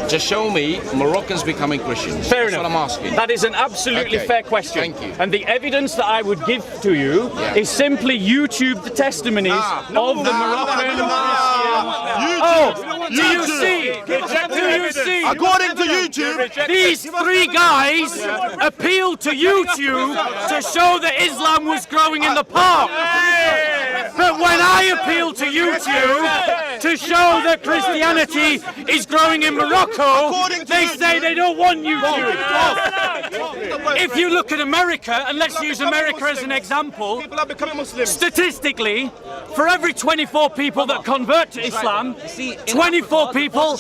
to show me Moroccans becoming Christians. Fair That's enough. what I'm asking. That is an absolutely fair question. Thank you. And the evidence that I would give to you is simply YouTube the testimonies of the Moroccan Christians. Oh, do you see? Do you see? According to YouTube, these three guys appealed to YouTube to show that Islam was growing in the park. But when I appeal to YouTube to show that Christianity is growing in Morocco, they say they don't want YouTube. If you look at America, and let's use America as an example, people are becoming Muslims. statistically, for every 24 people that convert to Islam, 24 people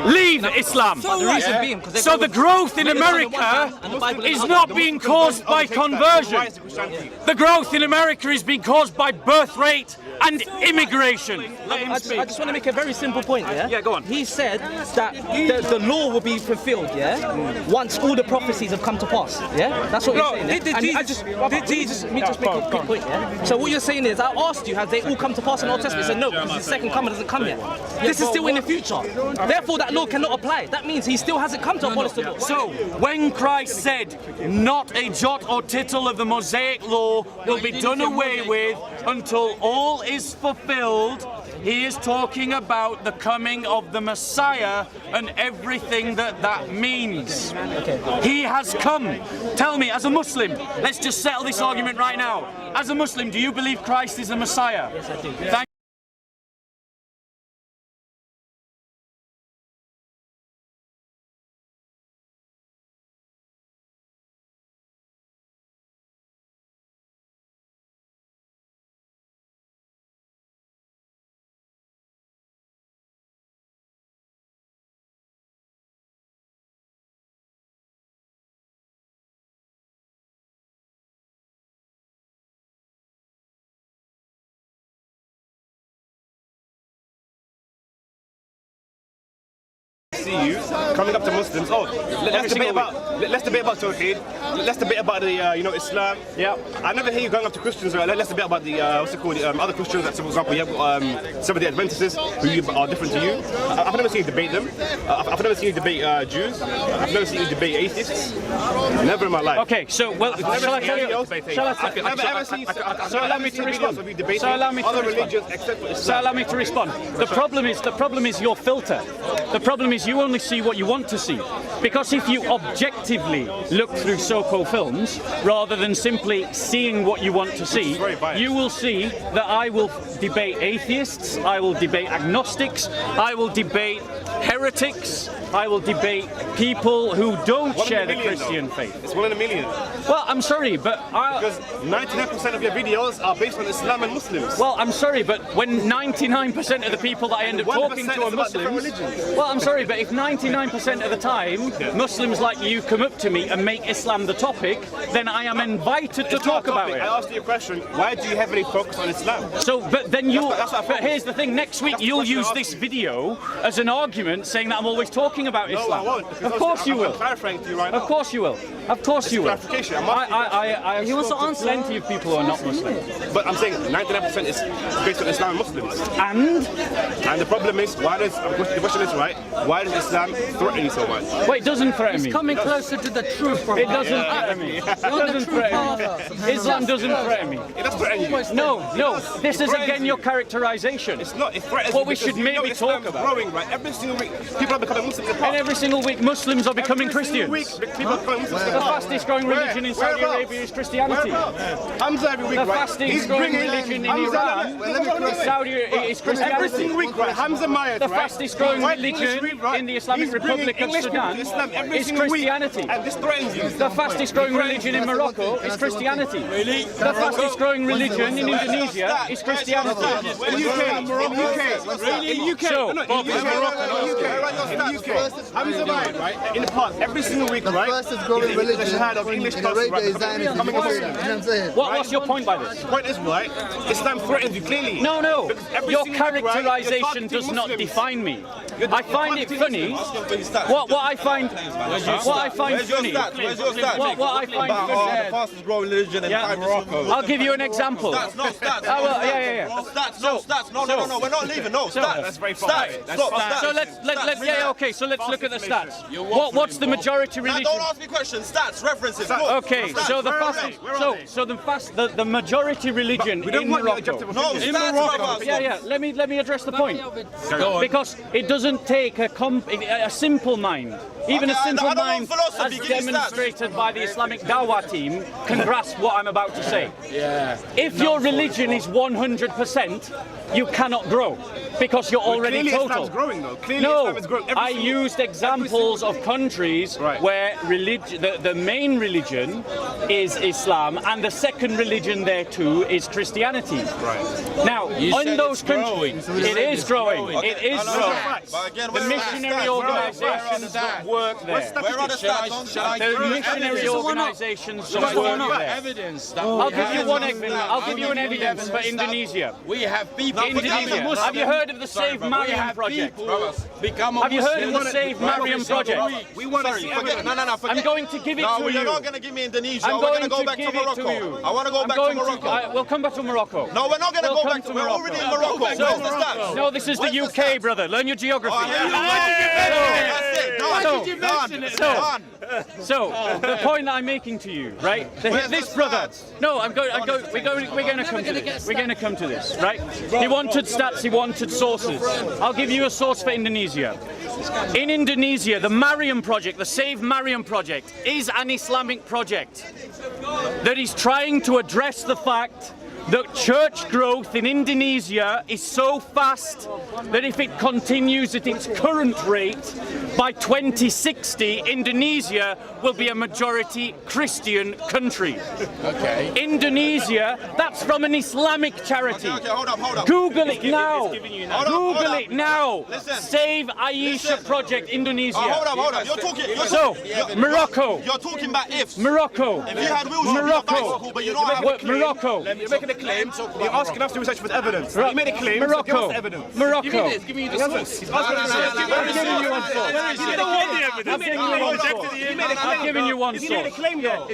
leave Islam. So the growth in America is not being caused by conversion. The growth in America is being caused by birth rate and immigration. I just want to make a very simple point, yeah? Yeah, go on. He said that the law will be fulfilled, yeah? Once all the prophecies have come to pass, yeah? That's what you're saying, yeah? Let me just make a quick point, yeah? So what you're saying is, I asked you, have they all come to pass in the Old Testament? You said no, because the second coming doesn't come yet. This is still in the future. Therefore, that law cannot apply. That means he still hasn't come to abolish the law. So, when Christ said, not a jot or tittle of the Mosaic law will be done away with until all is fulfilled, he is talking about the coming of the Messiah and everything that that means. He has come. Tell me, as a Muslim, let's just settle this argument right now. As a Muslim, do you believe Christ is the Messiah? Yes, I do. Thank See you coming up to Muslims. Oh, let's debate about Tawheed. Let's debate about the Islam. Yeah. I never hear you going up to Christians. Let's debate about the what's it called? Other Christians. Like, for example, you have some of the Adventists who are different to you. I've never seen you debate them. I've never seen you debate Jews. I've never seen you debate atheists. Never in my life. Okay, so well, shall I tell you? So allow me to respond. So allow me to respond. So allow me to respond. The problem is your filter. The problem is you only see what you want to see. Because if you objectively look through so-called films, rather than simply seeing what you want to see, you will see that I will debate atheists, I will debate agnostics, I will debate heretics, I will debate people who don't share the Christian faith. It's 1 in a million. Well, I'm sorry, but because 99% of your videos are based on Islam and Muslims. Well, I'm sorry, but when 99% of the people that I end up talking to are Muslims, well, I'm sorry, but if 99% of the time Muslims like you come up to me and make Islam the topic, then I am invited to talk about it. I asked you a question. Why do you heavily focus on Islam? So, but then you'll. But here's the thing. Next week you'll use this video as an argument, saying that I'm always talking about Islam. No, I won't. Of course you will. I'm clarifying to you right now. Of course you will. Of course you will. I He wants to answer. Plenty of people who are not Muslim. But I'm saying 99% is based on Islam and Muslims. And the problem is, the question is, right, why does Islam threaten you so much? Well, it doesn't threaten me. Coming closer to the truth. It doesn't threaten me. It doesn't threaten me. Islam doesn't threaten me. It does threaten you. No. This is again your characterization. It's not. It threatens what you we should maybe talk about. Growing, right? Every single week, people are becoming Muslims. And every single week, Muslims are becoming Christians. Every single week, people are becoming Muslims. The fastest growing religion in Saudi Arabia is Christianity. Hamza every week, the right? fastest growing religion in Iran is Christianity. Every single week, right? Hamza Mayat, the fastest growing religion in the Islamic Republic of Sudan is Christianity. And this threatens you. The fastest growing religion in Morocco is Christianity. Really? The fastest growing religion in Indonesia is Christianity. In the UK. So, in the UK. Hamza Mayat, right? In the past, every single week, right? The fastest growing religion in Arabia is Zionism. What's your point by this? The point is, right, Islam threatens you clearly. No. Your characterization does not define me. I find it funny. What I find funny. The fastest growing religion in Morocco. I'll give you an example. Stats. Yeah. Stats. No. We're not leaving. No. Stats. That's very far. Stop. So let's Okay, so let's look at the stats. What's the majority religion? Don't ask me questions. Stats, references. Okay, so the majority religion in Morocco. No, in Morocco. Yeah. Let me address the point. Because it doesn't take a simple mind. Even a simple mind, as demonstrated by the Islamic Dawah team, can grasp what I'm about to say. Yeah. If your religion is 100%, you cannot grow because you're already clearly total. Islam's growing, though. Clearly No, Islam is growing. I used examples of countries where the main religion is Islam and the second religion there too is Christianity. Right. Now, in those countries, it is growing. It is growing. But again, The missionary organisations that work there. Where are the stats? The missionary organisations that work there. Evidence. I'll give you one evidence. I'll give you an evidence for Indonesia. We have people. Indonesia. Have you heard of the Save Mariam project? Have you heard of the Save Mariam project? We want to see evidence. No, forget. I'm going to give it to you. No, you're not going to give me Indonesia. I'm We're going going to go back to Morocco. I want to go back to Morocco. We'll come back to Morocco. No, we're not going to go back to Morocco. We're already in Morocco. Where's the stats? No, this is the UK, brother. Learn your geography. That's it. Done. So, the point that I'm making to you, right? This brother. No, we're going to come to this. We're going to come to this, right? He wanted stats, he wanted sources. I'll give you a source for Indonesia. In Indonesia, the Mariam project, the Save Mariam project, is an Islamic project that is trying to address the fact that church growth in Indonesia is so fast that if it continues at its current rate, by 2060, Indonesia will be a majority Christian country. Okay. Indonesia, that's from an Islamic charity. Okay, hold up. Google it now. Google it now. Listen. Save Aisha Project Indonesia. Hold up. You're talking. Morocco. You're talking about ifs. Morocco. If you had wheels, you'd be a bicycle, but you don't have. Morocco. You're making a claim. You're asking us to research with evidence. Right. You made a claim. So give us the evidence. Morocco. Give me the source. I'm giving you one source. I'm giving you one You made a source. claim, though.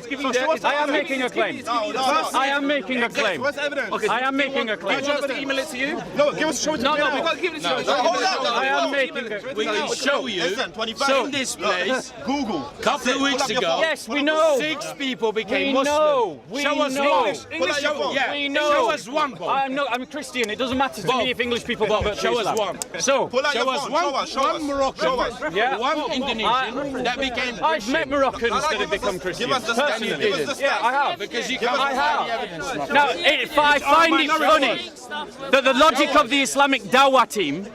I am making a claim. I am making a claim. What's the evidence? I am making a claim. Do you want us to email it to you? No, give us, show it to me now. Give it to us. I am making a We can show you. Listen, 25. In this place, Google. a couple of weeks ago, Yes, we know. 6 people We became know. Muslim. We Show us know. English. Yeah. We know. Show us one. Bob. I'm Christian. It doesn't matter to me if English people got to Show us Islam. one. So, Pull out Show your us phone. Show one Moroccan, yeah. one Indonesian that became I've Christian. met Moroccans that have become Christian. Give us the stats. Personally. Give us the Yeah, I stats. have. Because you Give us can't the I find have. the evidence. Now, I find it funny that the logic of the Islamic Dawah team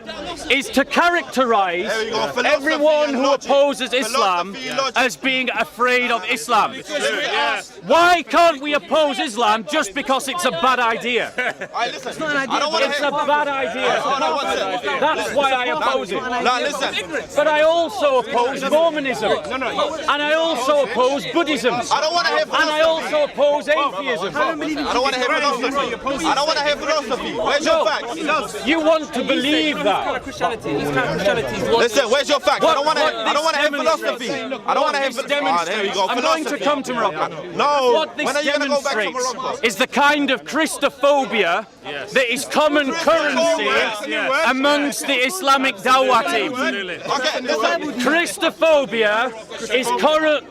is to characterize There we go. Philosophy everyone and who logic. opposes Islam Philosophy and logic. as being afraid of Islam. Why can't we oppose Islam just because it's a bad idea? Listen. I don't want to It's hear. a bad idea. That's why I oppose it. Now listen. But I also oppose Mormonism. And I also oppose Buddhism. I don't want to hear And I philosophy. also oppose atheism. I don't want to hear philosophy. I don't want to hear philosophy. Where's your facts? You want to believe that. Listen, where's your facts? I don't want to hear philosophy. I don't want to hear philosophy. There we go. I'm going to come to Morocco. No. What this When are you going to go back to demonstrates Morocco? is the kind of Christophobia that is common currency amongst the Islamic Dawah team. Okay, listen. Christophobia is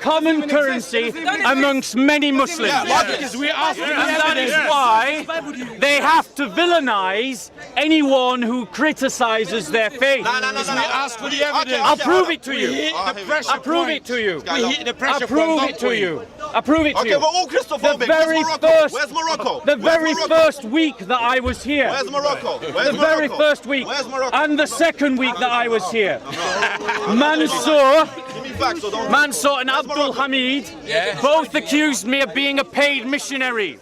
common currency amongst many Muslims. Because we're asking And that is why they have to villainize anyone who criticizes their faith. No. ask for the evidence. I'll prove it to you. The pressure I'll prove it point. to you. We hit the pressure I'll prove point, it don't to we? you. I'll prove it to Okay, you. we're all Christophobic. The very Where's Morocco? first- Where's Morocco? The Where's very Morocco? first week that I was here. Where's Morocco? Where's The very Morocco? first week. Where's Morocco? And the second week that I was here. Mansour Give me facts, so don't. Mansour and Abdul Hamid both accused me of being a paid missionary.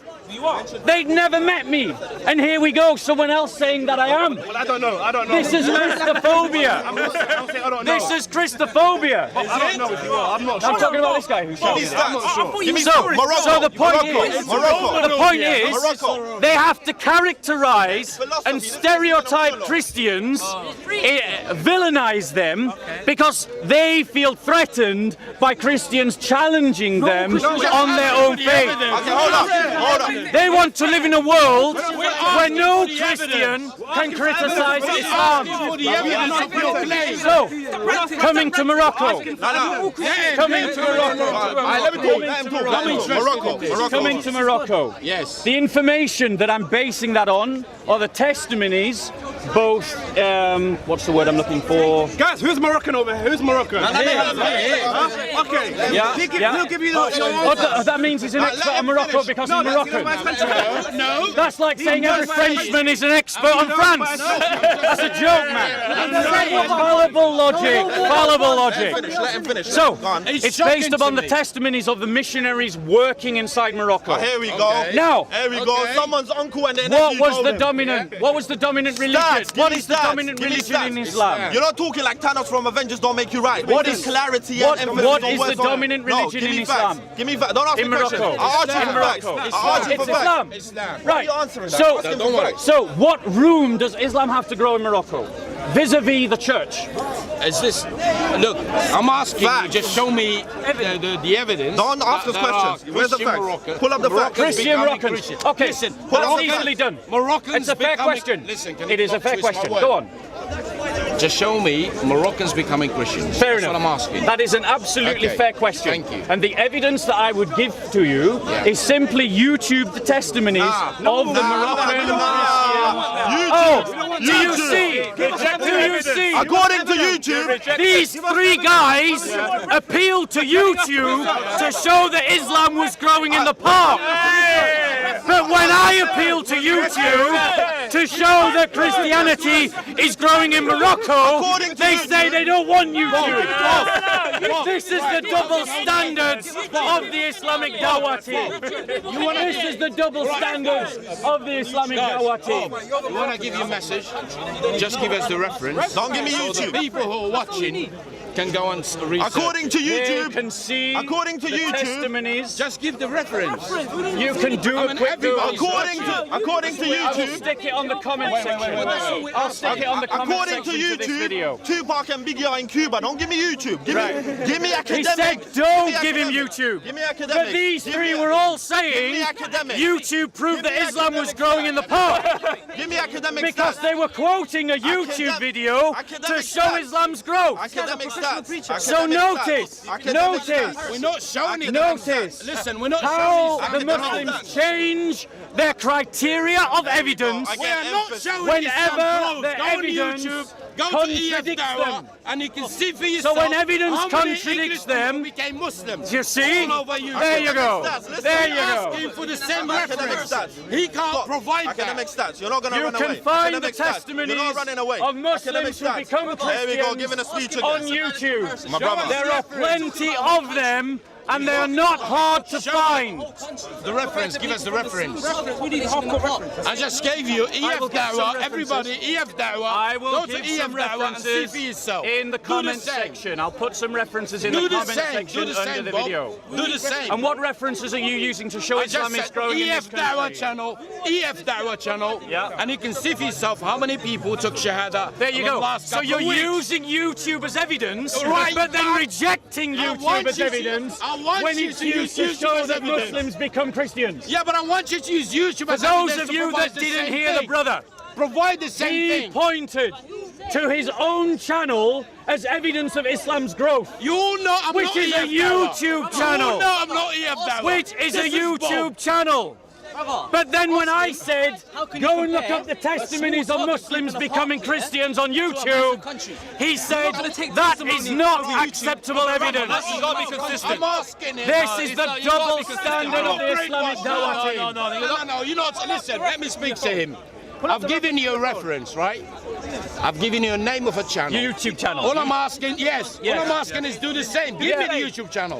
They'd never met me. And here we go, someone else saying that I am. Well, I don't know. This is Christophobia. I'm not saying I don't know. This is Christophobia. I don't know if you are. I'm not sure. I'm talking about this guy who shouted These it. stats. Give me So, Morocco. so the point is, Morocco. the point is, Morocco. they have to characterize and stereotype Christians, villainize them, because they feel threatened by Christians challenging them on their own faith. Okay, hold up. They want to live in a world where no Christian can criticize Islam. So, Coming to Morocco. Coming to Morocco. Let me talk. Let him talk. Morocco. Coming to Morocco. Yes. The information that I'm basing that on are the testimonies, both, what's the word I'm looking for? Guys, who's Moroccan over here? Who's Moroccan? Okay. Yeah, He'll give you that means he's an expert on Morocco because he's Moroccan. No. That's like saying every Frenchman is an expert on France. That's a joke, man. Fallible logic. Fallible logic. Let him finish. So, Go on. it's shocking based upon to the me. testimonies of the missionaries working inside Morocco. Here we go. Now, Here we go. Okay. Someone's uncle and their what nephew was told the him. dominant? What was the dominant religion? Stats, give What me is the stats, dominant give me religion in stats. Islam? You're not talking like Thanos from Avengers don't make you right. What Give me is- clarity what- and emphasis what on is words the on it. dominant No, religion give in me Islam? facts. Give me facts. Don't ask In me questions. Morocco. I'll ask you In for facts. Morocco. I'll ask you It's for facts. Islam. Islam. Why are Right. you answering that? So, Ask him don't for worry. facts. so what room does Islam have to grow in Morocco, vis-a-vis the church? Is this? Look, I'm asking Facts. you. Just show me the evidence. Don't ask us that there are questions. Where's the Christian facts? Moroccan- Pull up the facts. Moroccans Christian becoming Moroccans. Christian. Okay, Listen, that's Moroccans- easily done. Moroccans. It's a fair becoming- question. Listen, can It you is a not fair twist my question. word? Go on. Just show me Moroccans becoming Christians. Fair That's enough. what I'm asking. That is an absolutely Okay. fair question. Thank you. And the evidence that I would give to you is simply YouTube the testimonies of the Moroccan Oh, do you see? Do you see? According to YouTube, These three guys appealed to YouTube to show that Islam was growing in the park. But when I appeal to YouTube to show that Christianity is growing in Morocco, According to they YouTube- say they don't want YouTube. This is the double standards of the Islamic Dawah team. This is the double standards of the Islamic Dawah team. You want to give you a message? Just give us the reference. Don't give me So the YouTube. people who are watching can go and research. According to They YouTube, can see according to the YouTube, testimonies. Just give the reference. You can do a quick Google. according to I will YouTube, stick it on the comment section. I'll stick it on the comment according to section to this video. YouTube, Tupac and Biggie are in Cuba. Don't give me YouTube. Give me He academic. said, don't me give him academic. YouTube. Give me academic. But these Give three me- were all Give saying me academic. YouTube proved Give that me Islam was academic growing in the park. Give me academic Because stats. they were quoting a YouTube Academic- video to academic show stats. Islam's growth. Academic stats. So Academic notice, stats. Academic notice, stats. We're not showing it. notice Listen, we're not how showing the it. Muslims change their criteria of evidence We are not showing whenever Islam the growth. Go on evidence YouTube, go to contradicts EF them. and you can see for yourself. when evidence how many contradicts English them, people became Muslims. You see? All over YouTube. There you go. Listen, There you Asking go. for the same Academic reference. stats. He can't Stop. provide Academic that. stats. You're not going to You run can away. find the Academic stats. testimonies You're not running away. of Muslims who Academic become stats. There we go, giving a Christians speech on again. YouTube. My brother. There are plenty of them, and they are not hard to find. The reference. Give us the reference. We need hardcore reference. I just gave you EF will give some Dawah. references. Everybody, EF Dawah. I will Go to give EF some Dawah and see references for yourself. in the Do comment same. section. I'll put some references in Do the the comment same. section Do the under same, the Bob. video. Do the same. And what references are you using to show I Islam just is said growing in EF this Dawah country? channel, EF Dawah channel, Yeah. and you can see for yourself how many people took Shahada. There you in the go. last So couple you're of weeks. using YouTube as evidence, Right, but then but rejecting I YouTube want as you to- evidence I want when you it's to used to use show YouTube as that evidence. Muslims become Christians. Yeah, but I want you to use YouTube For as those evidence of to you provide that the didn't same hear the thing. brother, Provide the same he thing. pointed to his own channel as evidence of Islam's growth, You all know I'm which not is a EF Dawah. YouTube You all channel, know I'm not EF Dawah. which is a This YouTube Bob. channel. But then when I said, can you go and look compare up the a testimonies small of target Muslims group in a becoming park, yeah, Christians on to a massive YouTube, country. he said gonna take that testimony is not over YouTube. acceptable evidence. You gotta be consistent. I'm asking him. This is the double standard of the Islamic Dawah team. No, you're not. Listen, let me speak to him. I've given you a reference, right? I've given you a name of a channel. YouTube channel. All I'm asking, yes. Yes. All I'm asking is do the same. Give me the YouTube channel.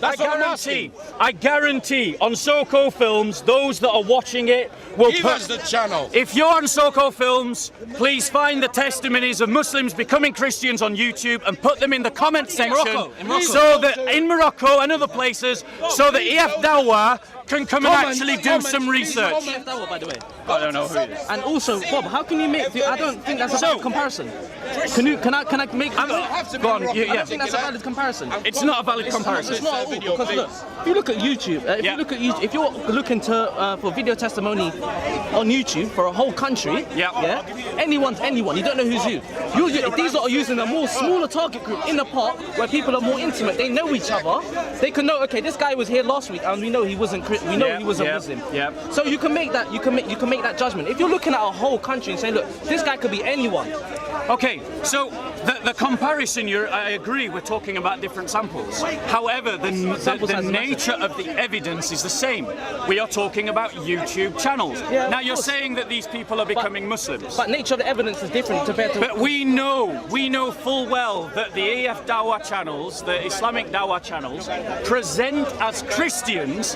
That's what I'm asking. I guarantee on Soko Films, those that are watching it will Give put. us the channel. If you're on Soko Films, please find the testimonies of Muslims becoming Christians on YouTube and put them in the comment section, Morocco, in Morocco. so that in Morocco and other places, so that EF Dawah can come and actually do some research. By the way. I don't know who it is. And also, Bob, how can you make? I don't think that's a valid comparison. Can I make? Go on. I don't think that's a valid comparison. It's not a valid comparison. It's not at all, because look, if you look at YouTube, if you're looking to for video testimony on YouTube for a whole country, anyone's anyone. You don't know who's who. These lot are using a more smaller target group in the park where people are more intimate. They know each other. They can know. Okay, this guy was here last week, and we know he wasn't. We know he wasn't Muslim. So you can make that. You can make that judgment. If you're looking at a whole country and saying, look, this guy could be anyone. Okay, so the comparison, I agree, we're talking about different samples. However, the nature of the evidence is the same. We are talking about YouTube channels. Now, you're saying that these people are becoming Muslims. But nature of the evidence is different compared to... But we know full well that the AF Dawah channels, the Islamic Dawah channels, present as Christians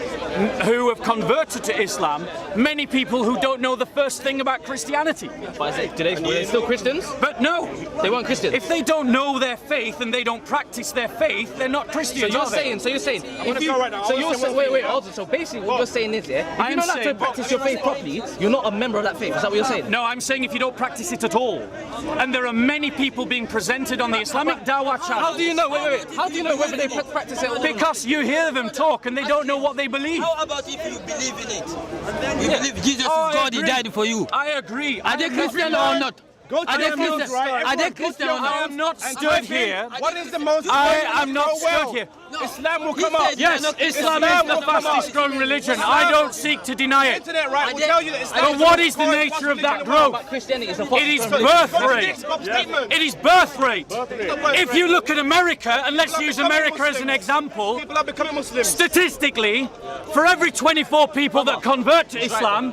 who have converted to Islam many people who don't know the first thing about Christianity. Were they still Christians? But no, they weren't Christians. If they don't know their faith and they don't practice their faith, they're not Christians. So you're saying. Wait. So basically, what you're saying is, if you're not allowed to practice your faith properly, you're not a member of that faith. Is that what you're saying? No, I'm saying if you don't practice it at all. And there are many people being presented on the Islamic Dawah channel. How do you know? Wait. How do you know whether they practice it or not? Because you hear them talk and they don't know what they believe. How about if you believe in it? You believe Jesus is God, He died for you. I agree. Are they Christian or not? Are they Christian or not? I am not stood here. What is the most? I am not stood here. Islam will come up. Yes, Islam is the fastest growing religion. I don't seek to deny it. Internet, right, will tell you that Islam But what is the nature of that growth? Christianity is a It is birth rate. It is birth rate. If you look at America, and let's use America as an example, people are becoming Muslims. statistically, for every 24 people that convert to Islam,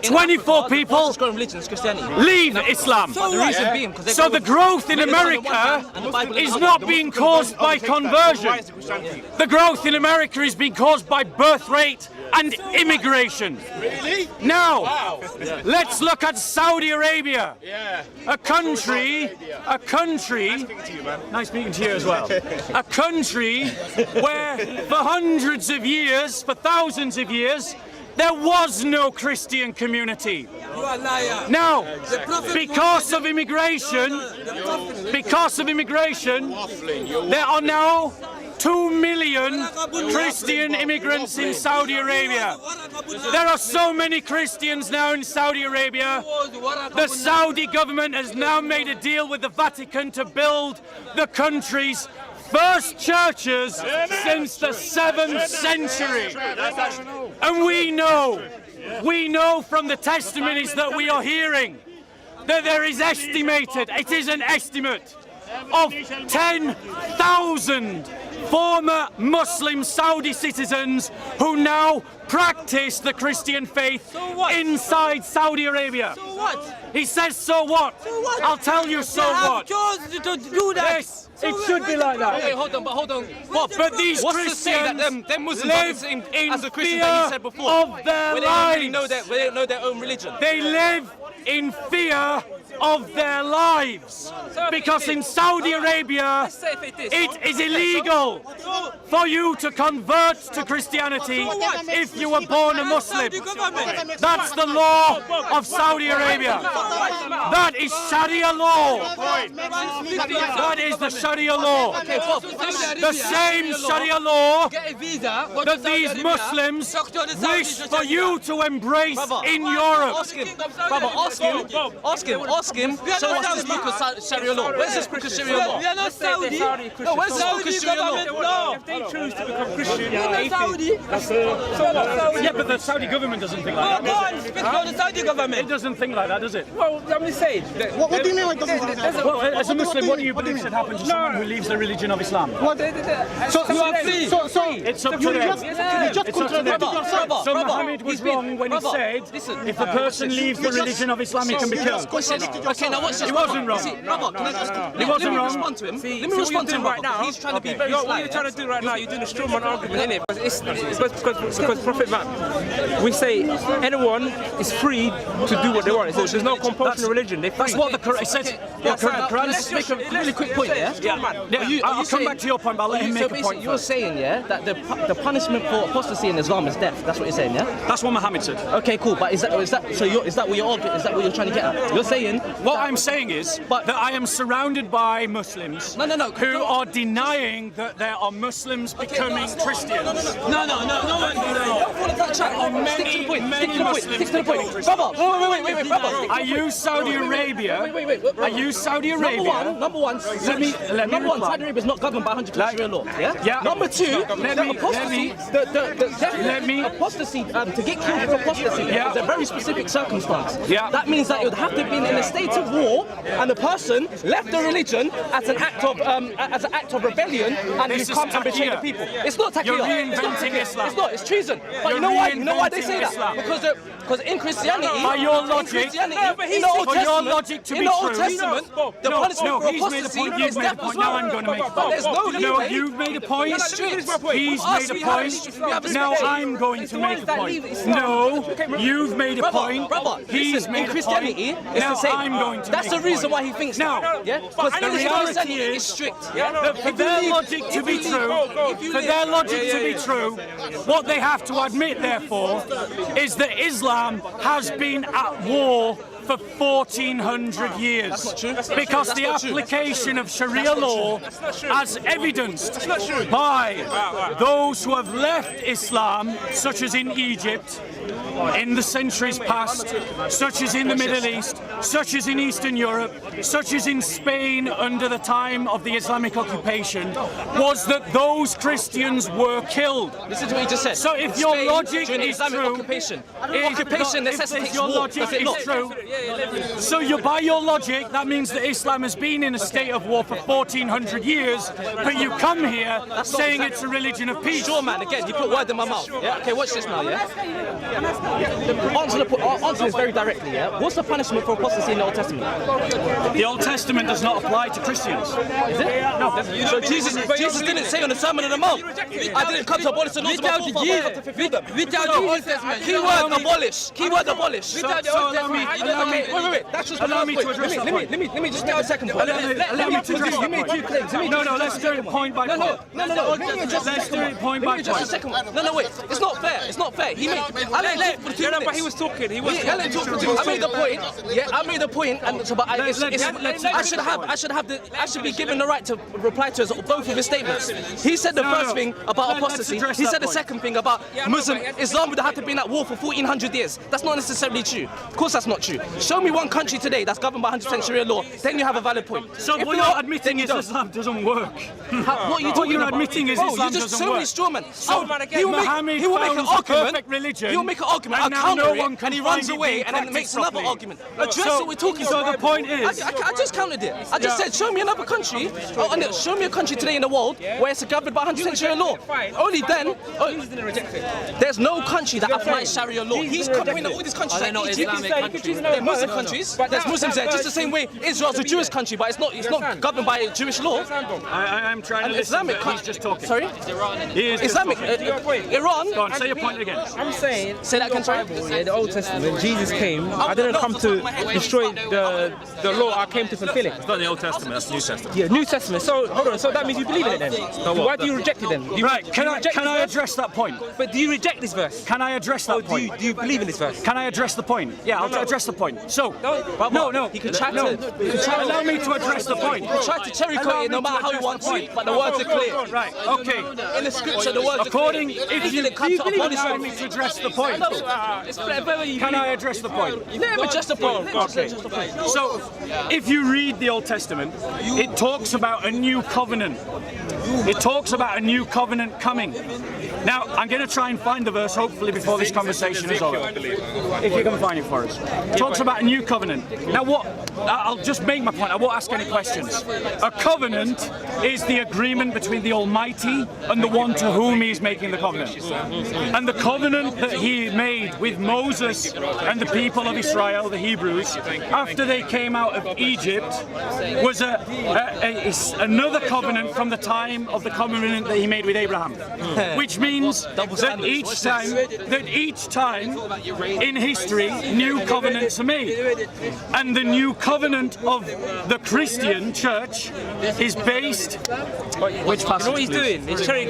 24 people leave Islam. So the growth in America is not being caused by conversion. The growth in America is being caused by birth rate and immigration. Really? Now, let's look at Saudi Arabia, a country, nice speaking to you as well, a country where for hundreds of years, for thousands of years, there was no Christian community. Now, because of immigration, there are now 2 million Christian immigrants in Saudi Arabia. There are so many Christians now in Saudi Arabia. The Saudi government has now made a deal with the Vatican to build the country's first churches since the 7th century. And we know from the testimonies that we are hearing that there is estimated, it is an estimate, of 10,000 former Muslim Saudi citizens who now practice the Christian faith inside Saudi Arabia. So what? He says, so what? I'll tell you so what. Chose to do that. Yes, it should be like that. Wait, hold on. But these Christians them Muslims live as the in Christians fear that you said before, of their where they lives. they don't know their own religion. They live in fear of their lives. Because in Saudi Arabia, it is illegal for you to convert to Christianity if you were born a Muslim. That's the law of Saudi Arabia. That is Sharia law. That is the Sharia law. The same Sharia law that these Muslims wish for you to embrace in Europe. Ask him. So what's this book of Sharia law? Where's this book of Sharia law? We are not Saudi. No, where's this book of Sharia law? If they choose to become Christian, we are not Saudi. Yeah, but the Saudi government doesn't think like Go that. on, speak about the Saudi government. It doesn't think like that, does it? Well, I'm just saying. What do you mean it doesn't think that? Well, as a Muslim, what do you believe should happen to someone who leaves the religion of Islam? You are free. It's up to them. just contradicted yourself. So Muhammad was wrong when he said, if a person leaves the religion of Islam, he can be killed. Okay, now watch this. He wasn't wrong. He wasn't wrong. Respond to him. Let me respond to him right now. He's trying to be very sly. What you're trying to do right now, you're doing a straw man argument, innit? It's because Prophet man, we say anyone is free to do what they want. There's no compulsion in religion. That's what the Quran says. Can let's make a really quick point, I'll come back to your point, but I'll let him make a point. You're saying, that the punishment for apostasy in Islam is death. That's what you're saying, yeah? That's what Muhammad said. Okay, cool. But is that what you're arguing? Is that what you're trying to get at? You're saying what I'm saying is that I am surrounded by Muslims who are denying that there are Muslims becoming Christians. No. Stick to the point. Brother, wait, brother. I use Saudi Arabia. I use Saudi Arabia. Number one. Number one, Saudi Arabia is not governed by 100% Sharia law. Yeah. Number two, apostasy. To get killed for apostasy is a very specific circumstance. Yeah. That means that it would have to be in a state of war, and the person left the religion as an act of rebellion, and he's come and betrayed the people. It's not taqiyya. You're reinventing Islam. It's not. It's treason. But you know why they say that? Because in Christianity, by your logic, in the Old Testament, the punishment for apostasy is death as well. Now I'm going to make a point. There's no leeway. No, you've made a point. He's made a point. Now I'm going to make a point. No, you've made a point. He's made a point. In Christianity, it's the same. I'm going to. That's the reason why he thinks now. Yeah, because the reality is strict. That for their logic to be true, what they have to admit, therefore, is that Islam has been at war for 1400 years. That's not true. Because the application of Sharia law, as evidenced by those who have left Islam, such as in Egypt, in the centuries past, such as in the Middle East, such as in Eastern Europe, such as in Spain under the time of the Islamic occupation, was that those Christians were killed. Listen to what you just said. So if your logic is true, occupation necessitates your logic is true, so by your logic, that means that Islam has been in a state of war for 1400 years, but you come here saying it's a religion of peace. Sure, man. Again, you put words in my mouth. Yeah. Okay, watch this now. Yeah. Answer this very directly. Yeah. What's the punishment for apostasy in the Old Testament? The Old Testament does not apply to Christians. Is it? No. So Jesus didn't say on the Sermon on the Mount, I didn't come to abolish the laws of my forefathers to fulfill them. Keyword abolish. Keyword abolish. Wait. That's just allow me to address that point. Let me just make a second point. Allow me to address that point. You made two claims. No, let's do it point by point. No. Let's do it point by point. No, wait. It's not fair. He made. But he was talking. I made the point. Yeah, I made the point, and so, but I should be given the right to reply to both of his statements. He said the first thing about apostasy. He said the second thing about Islam would have to be in that war for 1400 years. That's not necessarily true. Of course, that's not true. Show me one country today that's governed by 100% Sharia law, then you have a valid point. So what you're admitting is Islam doesn't work. What you're admitting is Islam doesn't work. So many strawmen. He will make an argument. He will make an argument. I'll counter it, and he runs away, and then makes another argument. Address what we're talking about. So the point is, I just countered it. I just said, show me another country. Show me a country today in the world where it's governed by 100% Sharia law. Only then. There's no country that applies Sharia law. He's covering all these countries like Egypt. They're Muslim countries. There's Muslims there, just the same way Israel's a Jewish country, but it's not governed by Jewish law. I'm trying to listen. Islamic He's just talking. Sorry? Islamic. Iran. Go on, say your point again. I'm saying. Say that again, sorry. The Old Testament, Jesus came. I didn't come to destroy the law. I came to fulfill it. It's not the Old Testament. That's New Testament. Yeah, New Testament. So hold on. So that means you believe in it then? Why do you reject it then? Right. Can I address that point? But do you reject this verse? Can I address that point? Do you believe in this verse? Can I address the point? Yeah, I'll address the point. So, no. He can try to allow me to address the point. He tried to cherry coat it no matter how he wants to, but the words are clear. Right. Okay. In the scripture, the words are clear. If you allow me to address the point. Can I address the point? Let him address the point. Okay. So, if you read the Old Testament, it talks about a new covenant. It talks about a new covenant coming. Now, I'm going to try and find the verse, hopefully, before this conversation is over. If you can find it for us. It talks about a new covenant. Now, I'll just make my point. I won't ask any questions. A covenant is the agreement between the Almighty and the one to whom He is making the covenant. And the covenant that He made with Moses and the people of Israel, the Hebrews, after they came out of Egypt, was another covenant from the time time of the covenant that he made with Abraham, which means that each time in history new covenants are made, and the new covenant of the Christian church is based. Which passage? You know what he's doing? He's trying.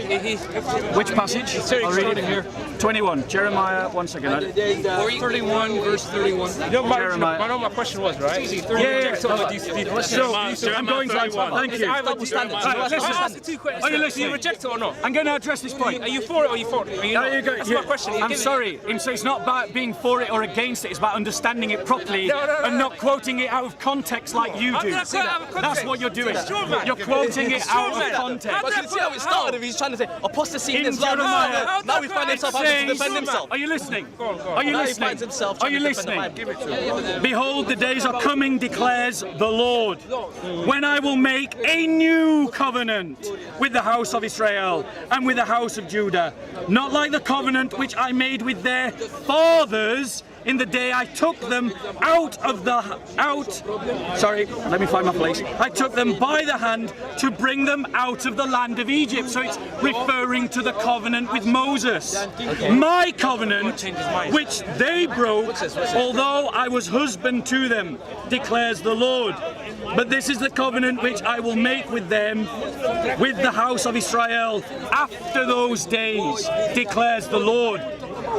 Which passage? I'll read it here. 21. Jeremiah. 1 second. 31 verse 31. You know, Jeremiah. I know my question was right. Yeah. So I'm going to answer. Thank you. Double standard. I asked you 2 questions. Are you listening? Do you reject it or not? I'm going to address this point. Are you for it or are you for it? That's my question. I'm sorry. So it's not about being for it or against it. It's about understanding it properly and not quoting it out of context like you do. That's what you're doing. You're quoting it out of context. But you see how it started? He's trying to say apostasy in Islam. Now he finds himself having to defend himself. Are you listening? Are you listening? Are you listening? Bible. Behold, the days are coming, declares the Lord, when I will make a new covenant with the house of Israel and with the house of Judah, not like the covenant which I made with their fathers in the day I took them let me find my place. I took them by the hand to bring them out of the land of Egypt. So it's referring to the covenant with Moses. My covenant, which they broke, although I was husband to them, declares the Lord. But this is the covenant which I will make with them, with the house of Israel, after those days, declares the Lord.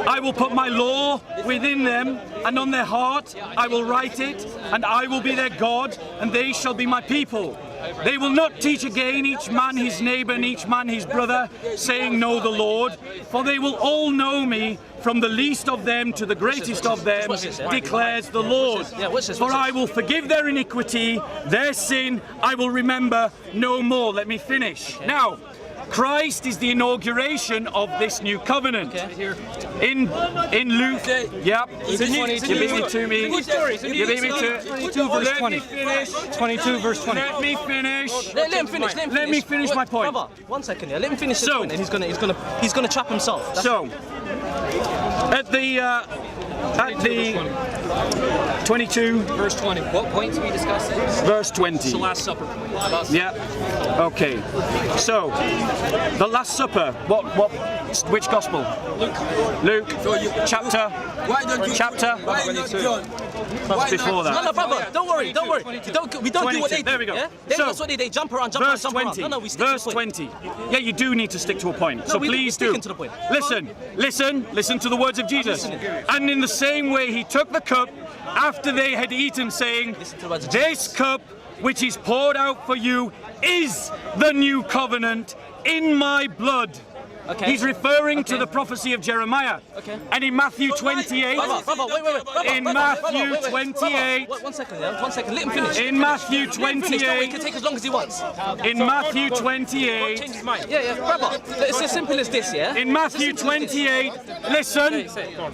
I will put my law within them, and on their heart I will write it, and I will be their God, and they shall be my people. They will not teach again each man his neighbor and each man his brother, saying, know the Lord, for they will all know me, from the least of them to the greatest of them, declares the Lord. For I will forgive their iniquity, their sin I will remember no more. Let me finish. Now, Christ is the inauguration of this new covenant. In Luke, yep, you beat me to me. You beat me to 22 verse 20. 22 verse 20. Let me finish. Let him finish. Let me finish my point. Brother, 1 second. Yeah, let him finish his point, and he's gonna trap himself. So, at the 22 verse 20. What points are we discussing? Verse 20. It's the Last Supper. Yeah. Okay. So, the Last Supper. Which gospel? Luke. Chapter. Chapter. Before that. No, brother. Don't worry. We don't do what they do. There we go. Yeah? So, they jump around. Verse 20. No, we stick to the Verse point. 20. Yeah, you do need to stick to a point. So please do. To the point. Listen to the words of Jesus. And in the same way he took the cup after they had eaten, saying, this cup which is poured out for you is the new covenant in my blood. Okay. He's referring to the prophecy of Jeremiah. Okay. And in Matthew 28, brother, wait. in Matthew 28, 1 second, yeah? 1 second, let him finish. in Matthew He can 28, take as long as he wants. in Matthew 28, Change his mind. Yeah, brother. It's as simple as this, yeah? in Matthew 28, listen,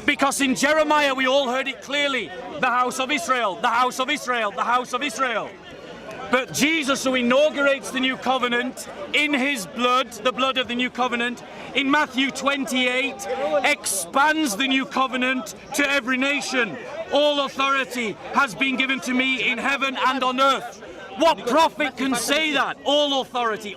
because in Jeremiah we all heard it clearly, the house of Israel, the house of Israel, the house of Israel. But Jesus, who inaugurates the new covenant in his blood, the blood of the new covenant, in Matthew 28, expands the new covenant to every nation. All authority has been given to me in heaven and on earth. What prophet can say that? All authority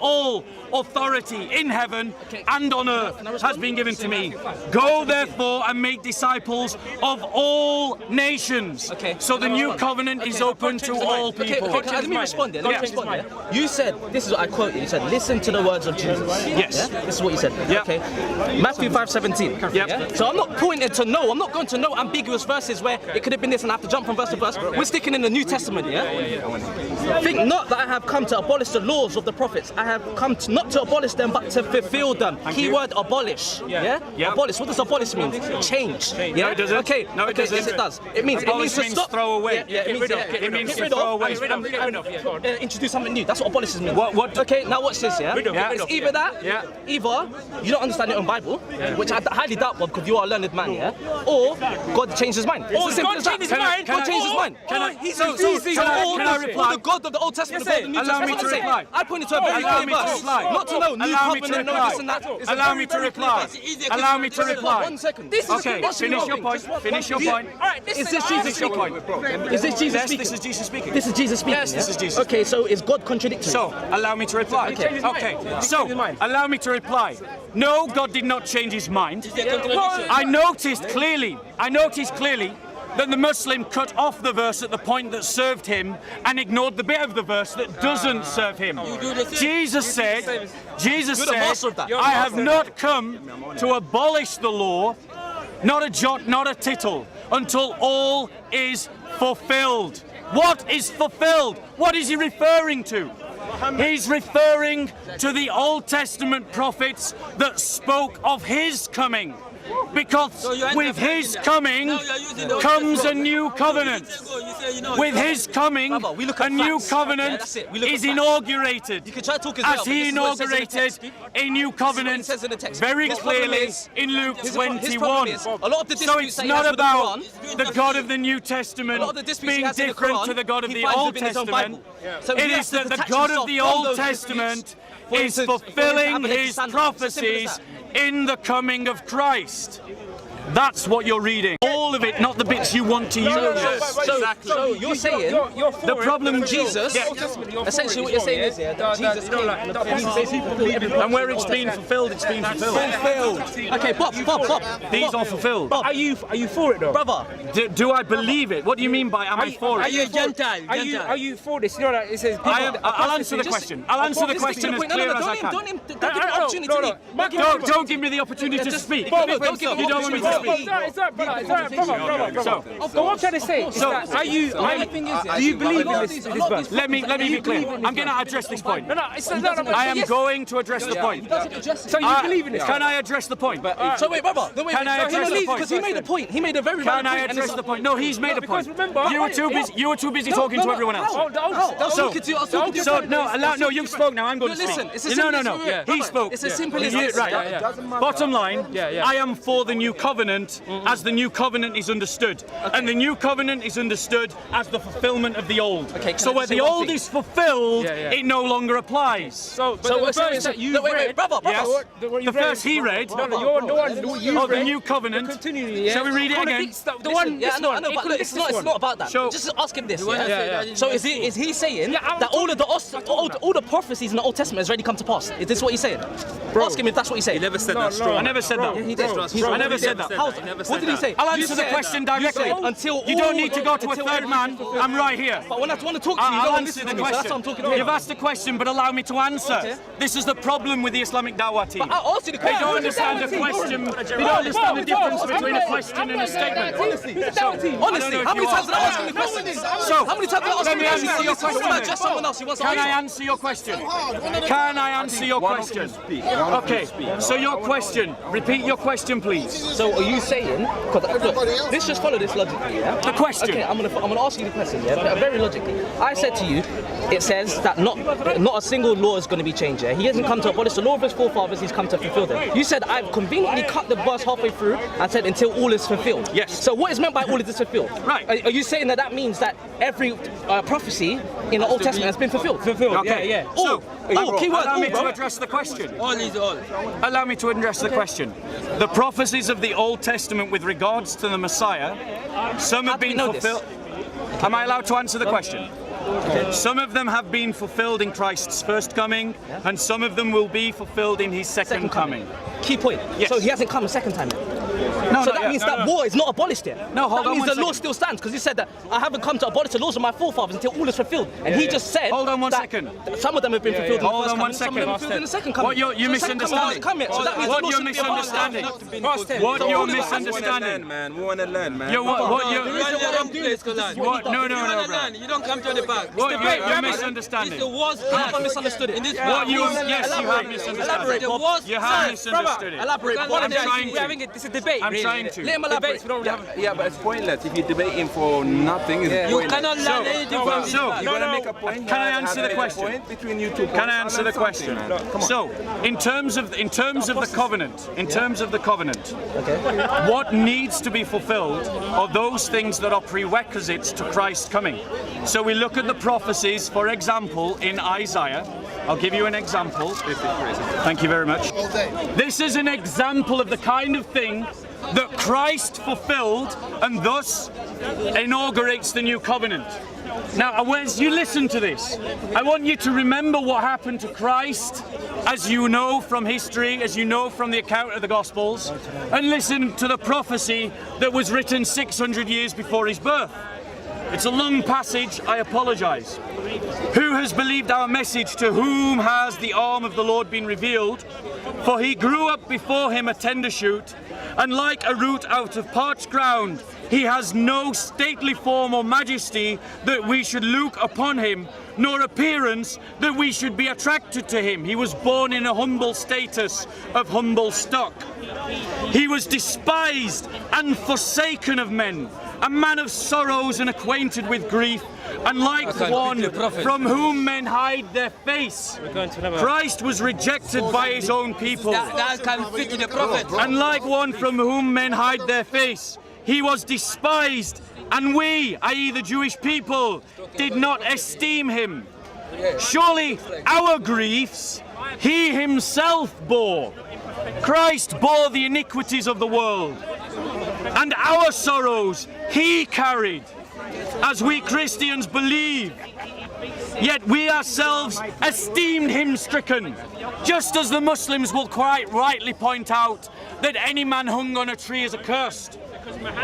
in heaven and on earth has been given to me. Go therefore and make disciples of all nations. So the new covenant is open to all people. Let me respond there. You said, this is what I quote you. You said, listen to the words of Jesus. Yes. Yeah? This is what you said. Yep. Okay. Matthew 5:17. Yep. Yeah? So I'm not pointing to no. I'm not going to no ambiguous verses where it could have been this and I have to jump from verse to verse. We're sticking in the New Testament, yeah? Think not that I have come to abolish the laws of the prophets. I have come not to abolish them, but to fulfill them. Keyword abolish. Yeah? Abolish. What does abolish mean? Change. Yeah? No, it doesn't. Okay. No, it doesn't. Yes, it does. It means to stop. Throw away. It means to throw away. Introduce something new. That's what abolish means. What? Okay, now watch this, yeah? It's either that, either you don't understand your own Bible, which I highly doubt, Bob, because you are a learned man, yeah? Or God changed his mind. It's as simple as that. God changed his mind. Can I reply? God of the Old Testament, the God of the New Allow Testament. me to That's what I'm reply. saying. I pointed to a very Allow clear me to verse. reply. Not to know new Allow me to covenant, no reply. this and that. It's a Allow very, me to very clear reply. verse. Allow me to reply. 1 second. Okay, finish your point. Finish your point. Is this Jesus speaking? Is this Jesus speaking? This is Jesus speaking. This is Jesus speaking. Yes, this is Jesus. Okay, so is God contradictory? So, allow me to reply. Okay. So, allow me to reply. No, God did not change his mind. I noticed clearly that the Muslim cut off the verse at the point that served him and ignored the bit of the verse that doesn't serve him. Jesus said, I have not come to abolish the law, not a jot, not a tittle, until all is fulfilled. What is fulfilled? What is he referring to? He's referring to the Old Testament prophets that spoke of his coming. Because with his coming comes a new covenant. With his coming, a new covenant is inaugurated. As he inaugurated a new covenant very clearly in Luke 21. So it's not about the God of the New Testament being different to the God of the Old Testament. It is that the God of the Old Testament is fulfilling his prophecies in the coming of Christ. That's what you're reading. All of it, not the bits you want to use. So you're saying the problem with Jesus, essentially what you're saying is that Jesus came And where it's been fulfilled, it's been fulfilled. Okay, Bob. These are fulfilled. Are you for it though? Brother, Do I believe it? What do you mean by am I for Are it? you a Gentile? Are you for this? You know that it says people. I'll answer the question. I'll answer the question as clear as I can. Don't give me the opportunity to leave. Don't give me the opportunity to speak. Don't give me You don't want me to speak. It's all right, brother. So, what I'm trying to say is that do you believe in this verse? Let me be clear. I'm going to address this point. I am going to address the point. So you believe in this? Can I address the point? So wait, brother. Can I address the point? Because he made a point. He made a very valid Can point. I address the point? No, he's made a point. remember- You were too busy talking to everyone else. No, you spoke now. I'm going to speak. Listen, it's as No. simple as- He spoke. It's as simple as You- this. Right. Bottom line, I am for the new covenant as the new covenant is understood. And the new covenant is understood as the fulfillment of the old. So where the old is fulfilled, it no longer applies. So the verse that you read, brother. Yes. The verse he read you're the one you of the read. new covenant. Continually, Shall we read it again? The one, Yeah, I know, but look, it's not about that. So- Just ask him this. Yeah. So is he saying that all the prophecies in the Old Testament has already come to pass? Is this what he's saying? Ask him if that's what he's saying. Never said that strong. I never said that. He did. I never said that. What did he say? I'll You answer the said- question directly. you said until You all- don't need to go to a until third man. I'm right here. But when I want to talk to you, you I'll don't answer listen the to me. So that's what question. I'm talking about. You've asked a question, but allow me to answer. Okay. This is the problem with the Islamic Dawah team. I asked you the They question. don't understand a question. They don't understand the difference between a question and a statement. Honestly, how many times did I ask him the question? So, How many times did I ask let him me the answer question? your question. Someone just someone else. He wants to Can I answer. answer your question? Can I answer your question? Okay, so your question. Repeat your question, please. So are you saying? Because look, let's just follow this logically, yeah. The question. Okay, I'm gonna ask you the question, yeah. But very logically, I said to you, it says that not a single law is going to be changed. Yeah? He hasn't come to abolish the law of his forefathers. He's come to fulfill them. You said I've conveniently cut the verse halfway through and said until all is fulfilled. Yes. So what is meant by all is fulfilled? Right. Are you saying that means that every prophecy in the Old Testament has been fulfilled? Okay. So, keyword. allow me to address the question. All is all. Allow me to address the question. The prophecies of the Old Testament with regards to the Messiah, some have been know this? fulfilled. Am I allowed to answer the question? Some of them have been fulfilled in Christ's first coming, and some of them will be fulfilled in his second coming. Key point. Yes. So he hasn't come a second time yet. No, So not that yet. means No, that no. war is not abolished yet. No, hold that on means one the law second. still stands because you said that I haven't come to abolish the laws of my forefathers until all is fulfilled. And he just said Hold on one that second. Some of them have been fulfilled in the Hold first on one coming, some of them second. have been fulfilled in the second coming. What you're So the second coming misunderstanding. hasn't come yet, so that means What the law you're shouldn't be abolished. misunderstanding. What you're misunderstanding. man. We want to learn, man. You're what You you're. are in the wrong place, Kolan. What? No, You wanna bro. learn, you don't come to the back. What you're It's misunderstanding. the worst I part. haven't misunderstood it. In this What you? world. Yes, you have misunderstood. It's the worst You part. have misunderstood it. Elaborate. I'm I'm trying we're having to. this is a debate. debate. I'm really. trying to. Let him elaborate. Yeah, but it's pointless. If you're debating for nothing, it's You pointless. cannot learn anything from this so- man. You're gonna make a point. Can I answer the question? Between you two. Can I answer the question? So, in terms of the covenant, what needs to be fulfilled are those things that are prerequisites to Christ coming. So we look at the prophecies, for example, in Isaiah. I'll give you an example. Thank you very much. This is an example of the kind of thing that Christ fulfilled and thus inaugurates the new covenant. Now, as you listen to this, I want you to remember what happened to Christ, as you know from history, as you know from the account of the Gospels, and listen to the prophecy that was written 600 years before his birth. It's a long passage, I apologize. Who has believed our message? To whom has the arm of the Lord been revealed? For he grew up before him a tender shoot, and like a root out of parched ground, he has no stately form or majesty that we should look upon him, nor appearance that we should be attracted to him. He was born in a humble status of humble stock. He was despised and forsaken of men, a man of sorrows and acquainted with grief, and like one from whom men hide their face. Christ was rejected by his own people. That can fit in the prophet. And like one from whom men hide their face, he was despised, and we, i.e. the Jewish people, did not esteem him. Surely our griefs he himself bore. Christ bore the iniquities of the world, and our sorrows he carried, as we Christians believe. Yet we ourselves esteemed him stricken, just as the Muslims will quite rightly point out that any man hung on a tree is accursed.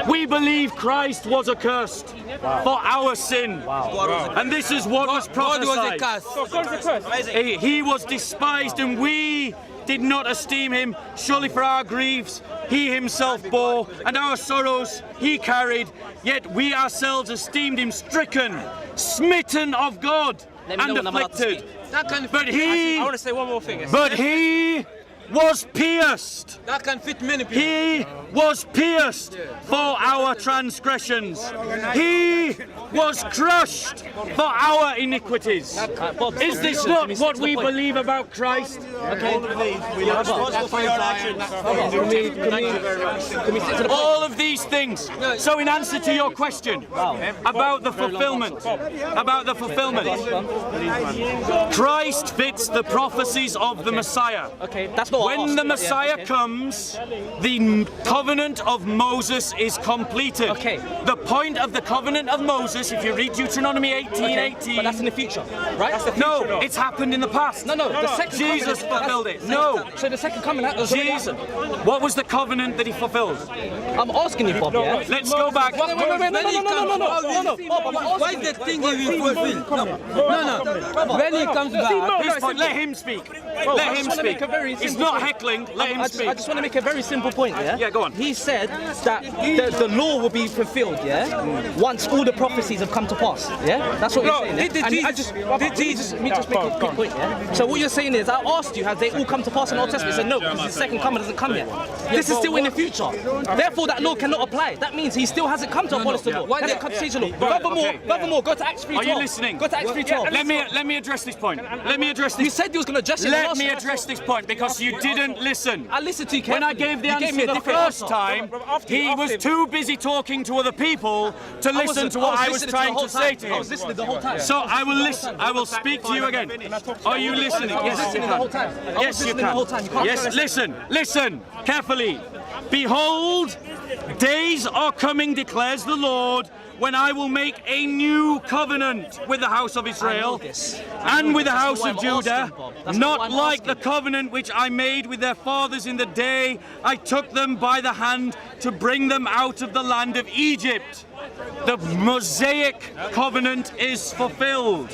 We believe Christ was accursed for our sin. And this is what was prophesied. God was a curse. He was despised, and we did not esteem him. Surely for our griefs he himself bore, and our sorrows he carried. Yet we ourselves esteemed him stricken, smitten of God, and afflicted. But I want to say one more thing. he was pierced. That can fit many people. He was pierced for our transgressions. He was crushed for our iniquities. Is this not what we believe about Christ? All of these things. So in answer to your question about the fulfillment, Christ fits the prophecies of the Messiah. Okay, that's not what I When asked the you. Messiah comes, the covenant of Moses is completed. Okay. The point of the covenant of Moses, if you read Deuteronomy 18:18, But that's in the future, right? no, it's happened in the past. No, the second Jesus coming, fulfilled it. No. So the second coming, that was already Jesus. happened. What was the covenant that he fulfilled? I'm asking you, Bob, yeah? Let's go back. Wait, no. Bob, I'm Why asking is the thing he will fulfill? No. When he comes back, Let him speak. Bro, Let I him just wanna speak. make a very He's simple not point. heckling. Let him I speak. just want to make a very simple point, yeah? Yeah, go on. He said that the law will be fulfilled, yeah? Once all the prophecies have come to pass, yeah? That's what you're saying, yeah? did And Jesus- I just, let me just make a quick point, yeah? So what you're saying is, I asked you, have they all come to pass in the Old Testament? You said no, because the second coming doesn't come yet. This is still in the future. Therefore, that law cannot apply. That means he still hasn't come to abolish the law. Why Hasn't they- come to change the law. Furthermore, go to Acts 3:12. Are you listening? Go to Acts 3:12. Let me address this point. Let me address this. You said you was going to address it. Let me address this point because you didn't listen. I listened to you When I carefully. gave the You answer gave me a the different first answer. time, he was too busy talking to other people to listen to what I was listening trying the whole to say time. to I him. was listening the whole time. So I will listen. I will speak to you again. Are you listening? I was Yes, you listening the whole can. time. I was Yes, you listening the whole time. You can. can't Yes, listen carefully. Behold, days are coming, declares the Lord, when I will make a new covenant with the house of Israel and with the house of Judah, not like the covenant which I made with their fathers in the day I took them by the hand to bring them out of the land of Egypt. The Mosaic covenant is fulfilled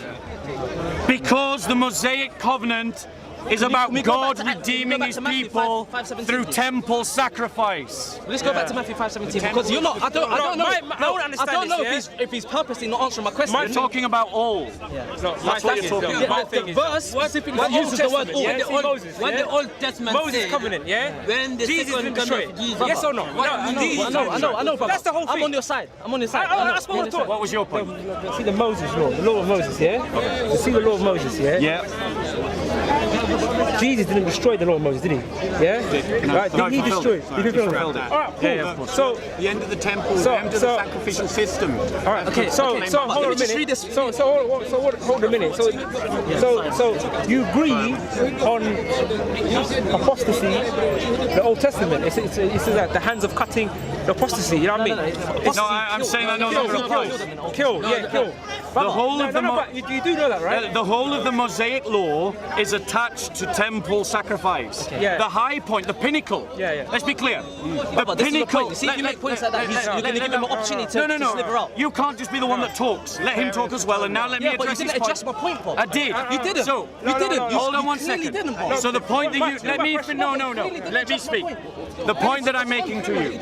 because the Mosaic covenant is about we go God back to- redeeming go back his to Matthew people 5:17, through please. temple sacrifice. Let's go back to Matthew 5:17 because you're not. I don't know. I don't understand I don't know this, if he's purposely not answering my question. I'm talking about all. No, That's what you're talking about. The verse specifically What uses the word all. yeah? See Moses, When yeah? the Old Testament Moses said, covenant, yeah? when the Jesus second didn't coming destroy of it. Jesus. Yes or no? I know, brother. That's the whole thing. I'm on your side. I'm on your side. That's what I thought. What was your point? See the Moses law, the law of Moses, yeah? You see the law of Moses, yeah? Yeah. Jesus didn't destroy the law of Moses, did he? Yeah? Right, No, did he fulfilled destroy it. it? Sorry, He fulfilled fulfilled it. it. All right, cool. Yeah, of course. So, The end of the temple, So- the end of so- the sacrificial system. all right, Okay, so okay, hold let on me a just read minute. this. Hold a minute. So you agree on apostasy, the Old Testament. It says that the hands of cutting, the apostasy. You know what I mean? No, I'm saying that no longer applies. Kill. The whole of the but you do know that, right? The whole of the Mosaic law is attached to temple sacrifice. Yeah. The high point, the pinnacle. Yeah. Let's be clear. But this is the point. You see, if you make points like that, you're going to give him an opportunity to sliver out. You can't just be the one that talks. Let him talk as well. And now let me Yeah, but you address his didn't point. address my point, Bob. I did. You didn't. So You didn't. Hold on You one clearly second. didn't, Bob. So the point that you let me no. Let me speak. The point that I'm making to you.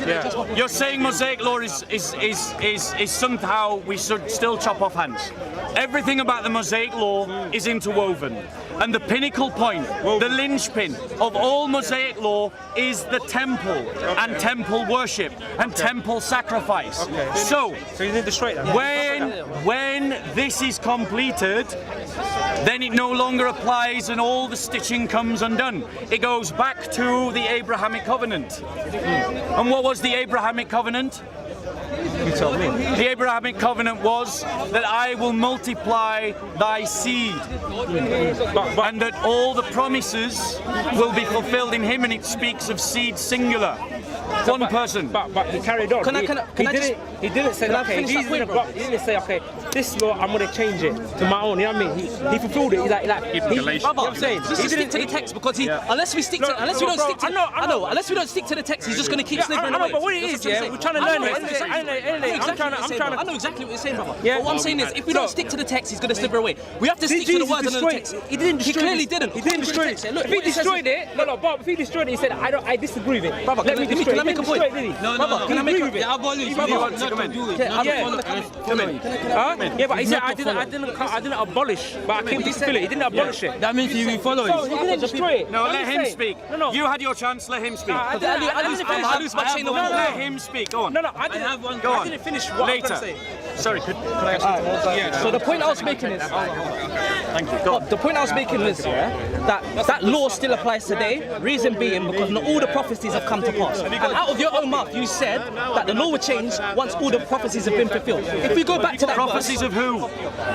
You're saying Mosaic law is somehow we should still chop off hands. Everything about the Mosaic law is interwoven. And the pinnacle point, the linchpin of all Mosaic law is the temple and temple worship and temple sacrifice. So you didn't destroy that. when this is completed, then it no longer applies and all the stitching comes undone. It goes back to the Abrahamic covenant. And what was the Abrahamic covenant? You tell me. The Abrahamic covenant was that I will multiply thy seed, and that all the promises will be fulfilled in him, and it speaks of seed singular. One person. But he carried on. He didn't say, okay, finish that point, he didn't say, okay, this law, I'm going to change it to my own. You know what I mean? He fulfilled it. You know what I'm saying? Just stick to the text because unless we don't stick to the text, he's just going to keep slithering away. I know, but what it is, yeah, we're trying to learn it. I know exactly what you're saying, brother. But what I'm saying is, if we don't stick to the text, he's going to slither away. We have to stick to the words and the text. He didn't destroy it. He clearly didn't. He didn't destroy it. If he destroyed it, Bob, if he destroyed it, he said, I disagree with it. Brother, can I make a point? No, Can I make a point? the abolish. He wants to do it. Yeah, but he said, I didn't abolish, but I came to fulfill it. He didn't abolish it. That means he will follow So it. he didn't destroy it. No, let him speak. No. You had your chance, let him speak. I lose my chain of thought. Let him speak, go on. No, I didn't finish what I was going to say. Sorry, could I ask So the point I was making is, Thank you, go on. the point I was making is that law still applies today. Reason being because not all the prophecies have come to pass. And out of your own mouth, you said that the law would change once all the prophecies have been fulfilled. If we go back to that Prophecies of who?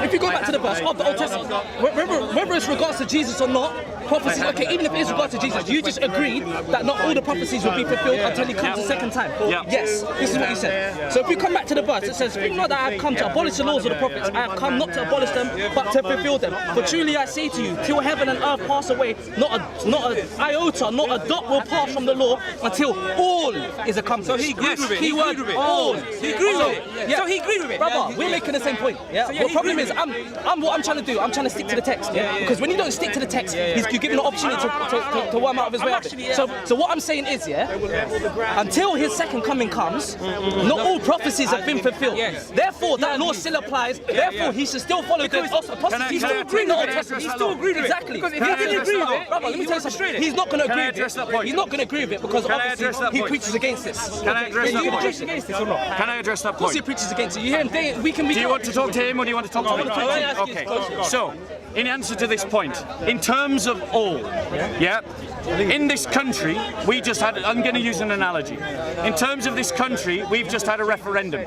if you go back to the verse of the Old Testament, whether it's regards to Jesus or not, prophecies. Okay, even if it is regards to Jesus, you just agreed that not all the prophecies will be fulfilled until he comes the second time. Yeah. Yes, this is what you said. So if we come back to the verse, it says, "Think not that I have come to abolish the laws of the prophets. I have come not to abolish them, but to fulfill them. For truly I say to you, till heaven and earth pass away, not a iota, not a dot will pass from the law until all is accomplished." So he agreed with it. Keyword all. He agreed with it. So he agreed with it. Brother, we're making the same point. Yeah. So yeah, The he problem agreed is, what I'm trying to do. I'm trying to stick to the text. Yeah. Because when you don't stick to the text, you're given an opportunity to worm out of his way. Out of it. So what I'm saying is, until his second coming comes, not all prophecies have been fulfilled. Therefore, that law still applies. Therefore, he should still follow the apostles. He still agreed with it. He still agreed with it. Exactly. Because if he didn't agree with it, brother, let me tell you something. He's not going to agree with it. He's not going to agree with it because obviously he preaches against this. Can I address that point? against this or not? Can I address that Of course he point? preaches against it. You hear him? We can be. Do you want to talk to him or do you want to talk to me? Okay. So, in answer to this point, in terms of all, in this country, we just had, I'm going to use an analogy. In terms of this country, we've just had a referendum.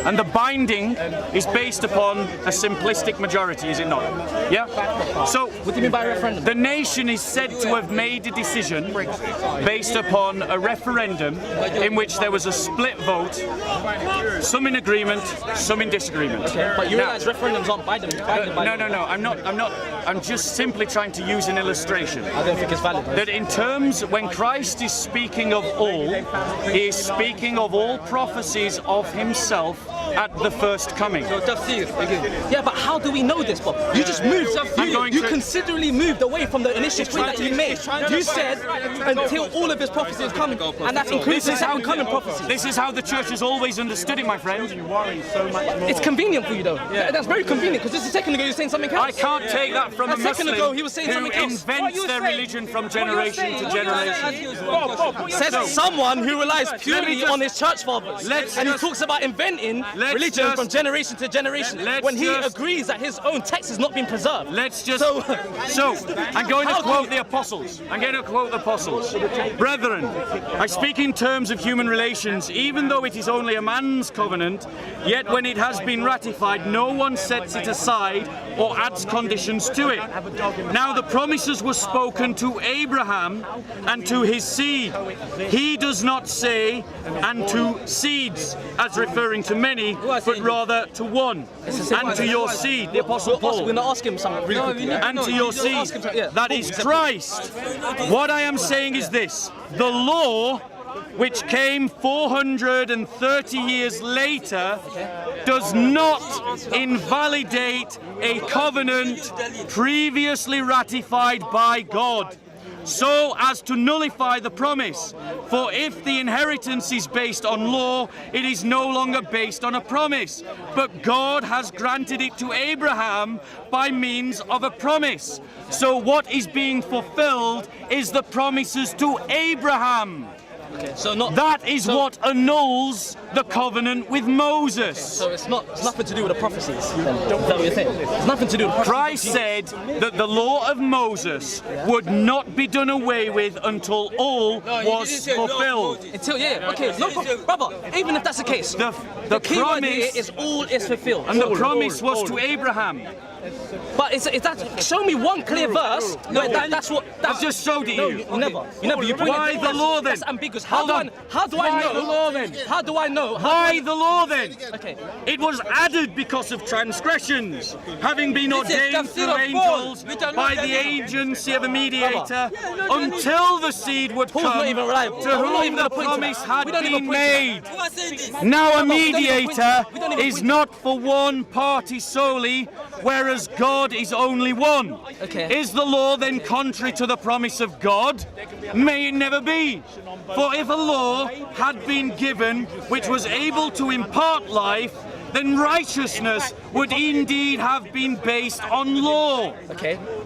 And the binding is based upon a simplistic majority, is it not? Yeah? So, What do you mean by referendum? the nation is said to have made a decision based upon a referendum in which there was a split vote, some in agreement, some in disagreement. But you Now- realise referendums aren't binding. No, I'm just simply trying to use an illustration. I don't think it's valid. That in terms, when Christ is speaking of all, he is speaking of all prophecies of himself at the first coming. Yeah, but how do we know this, Bob? You just moved. You considerably moved away from the initial point that you made. You said until all of his prophecy is coming, and that includes the second coming prophecy. This is how the church has always understood it, my friend. It's convenient for you, though. Yeah. That's very convenient, because just a second ago you were saying something else. I can't take that from a Muslim ago he was saying something who else. invents their religion from generation to generation. Says someone who relies purely on his church fathers. And he talks about inventing religion from generation to generation when he agrees that his own text has not been preserved. So I'm going to quote the apostles. Brethren, I speak in terms of human relations, even though it is only a man's covenant, yet when it has been ratified, no one sets it aside or adds conditions to it. Now the promises were spoken to Abraham and to his seed. He does not say, and to seeds, as referring to many, but rather to one. And to your seed, the Apostle Paul. We're going to ask him something really quickly. And to your seed, that is Christ. What I am saying is this: the law, which came 430 years later, does not invalidate a covenant previously ratified by God, so as to nullify the promise. For if the inheritance is based on law, it is no longer based on a promise. But God has granted it to Abraham by means of a promise. So what is being fulfilled is the promises to Abraham. That is what annuls the covenant with Moses. So it's nothing to do with the prophecies. Then. Is that what you're saying? It's nothing to do with Christ said that the law of Moses would not be done away with until all was fulfilled. Brother, even if that's the case, the key word here is all is fulfilled. And the promise was to Abraham. But is that? Show me one clear verse where that's what. I've just showed it you. You never. Why the law then? That's ambiguous. How do I know? The law then? How do I know? Why the law then? Okay. It was added because of transgressions, having been ordained through angels by the agency of a mediator, until the seed would come to whom the promise had been made. Now a mediator is not for one party solely, whereas God is only one. Is the law then contrary to the promise of God? May it never be. For if a law had been given which was able to impart life, then righteousness would indeed have been based on law.